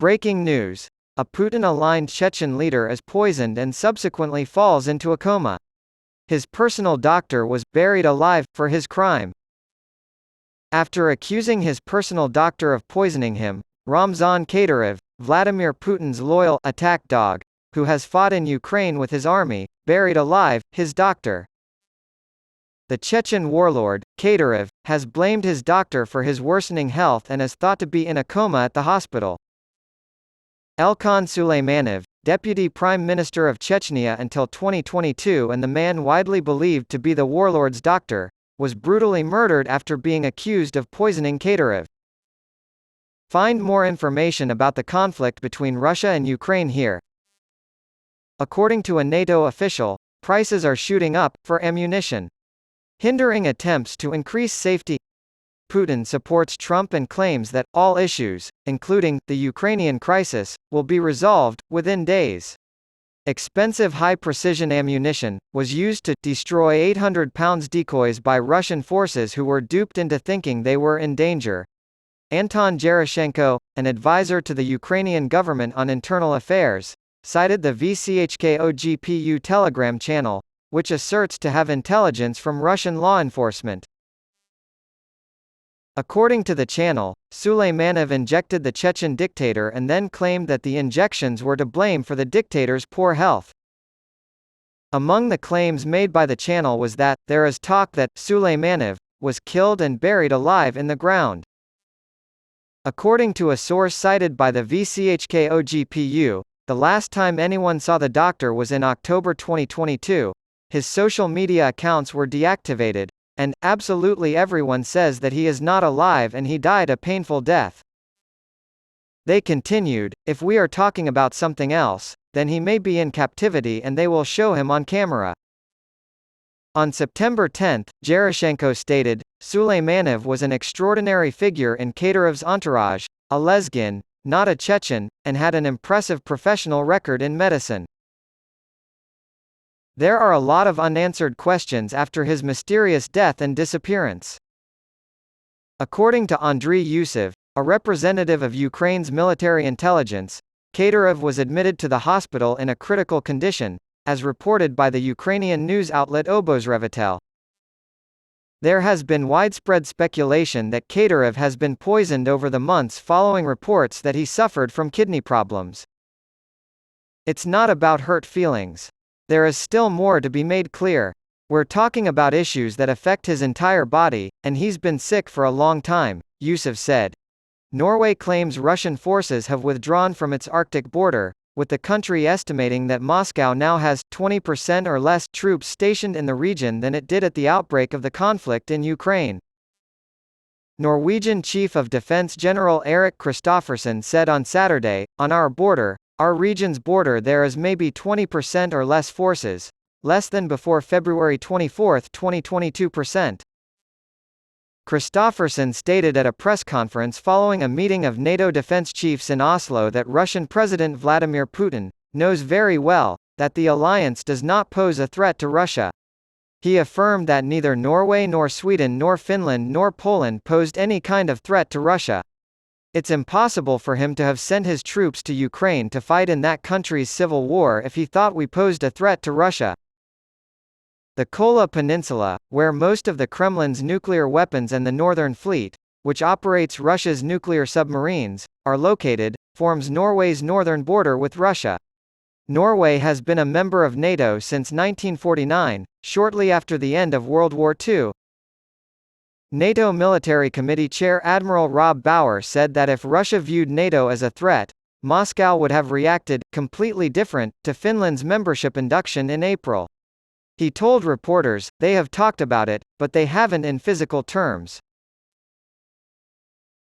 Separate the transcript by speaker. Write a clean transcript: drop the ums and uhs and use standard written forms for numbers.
Speaker 1: Breaking news. A Putin-aligned Chechen leader is poisoned and subsequently falls into a coma. His personal doctor was buried alive for his crime. After accusing his personal doctor of poisoning him, Ramzan Kadyrov, Vladimir Putin's loyal attack dog, who has fought in Ukraine with his army, buried alive his doctor. The Chechen warlord, Kadyrov, has blamed his doctor for his worsening health and is thought to be in a coma at the hospital. Elkhan Süleymanov, deputy prime minister of Chechnya until 2022 and the man widely believed to be the warlord's doctor, was brutally murdered after being accused of poisoning Kadyrov. Find more information about the conflict between Russia and Ukraine here. According to a NATO official, prices are shooting up for ammunition, hindering attempts to increase safety. Putin supports Trump and claims that all issues, including the Ukrainian crisis, will be resolved within days. Expensive high-precision ammunition was used to destroy 800-pound decoys by Russian forces who were duped into thinking they were in danger. Anton Gerashenko, an advisor to the Ukrainian government on internal affairs, cited the VCHKOGPU Telegram channel, which asserts to have intelligence from Russian law enforcement. According to the channel, Süleymanov injected the Chechen dictator and then claimed that the injections were to blame for the dictator's poor health. Among the claims made by the channel was that there is talk that Süleymanov was killed and buried alive in the ground. According to a source cited by the VCHKOGPU, the last time anyone saw the doctor was in October 2022. His social media accounts were deactivated, and absolutely everyone says that he is not alive and he died a painful death. They continued, if we are talking about something else, then he may be in captivity and they will show him on camera. On September 10, Gerashenko stated, Süleymanov was an extraordinary figure in Kadyrov's entourage, a Lezgin, not a Chechen, and had an impressive professional record in medicine. There are a lot of unanswered questions after his mysterious death and disappearance. According to Andriy Yusov, a representative of Ukraine's military intelligence, Kadyrov was admitted to the hospital in a critical condition, as reported by the Ukrainian news outlet Obozrevitel. There has been widespread speculation that Kadyrov has been poisoned over the months following reports that he suffered from kidney problems. It's not about hurt feelings. There is still more to be made clear. We're talking about issues that affect his entire body, and he's been sick for a long time, Yusuf said. Norway claims Russian forces have withdrawn from its Arctic border, with the country estimating that Moscow now has 20% or less troops stationed in the region than it did at the outbreak of the conflict in Ukraine. Norwegian Chief of Defense General Erik Kristoffersen said on Saturday, on our border, our region's border, there is maybe 20% or less forces, less than before February 24, 2022%. Kristoffersen stated at a press conference following a meeting of NATO defense chiefs in Oslo that Russian President Vladimir Putin knows very well that the alliance does not pose a threat to Russia. He affirmed that neither Norway nor Sweden nor Finland nor Poland posed any kind of threat to Russia. It's impossible for him to have sent his troops to Ukraine to fight in that country's civil war if he thought we posed a threat to Russia. The Kola Peninsula, where most of the Kremlin's nuclear weapons and the Northern Fleet, which operates Russia's nuclear submarines, are located, forms Norway's northern border with Russia. Norway has been a member of NATO since 1949, shortly after the end of World War II. NATO Military Committee Chair Admiral Rob Bauer said that if Russia viewed NATO as a threat, Moscow would have reacted, completely different, to Finland's membership induction in April. He told reporters, they have talked about it, but they haven't in physical terms.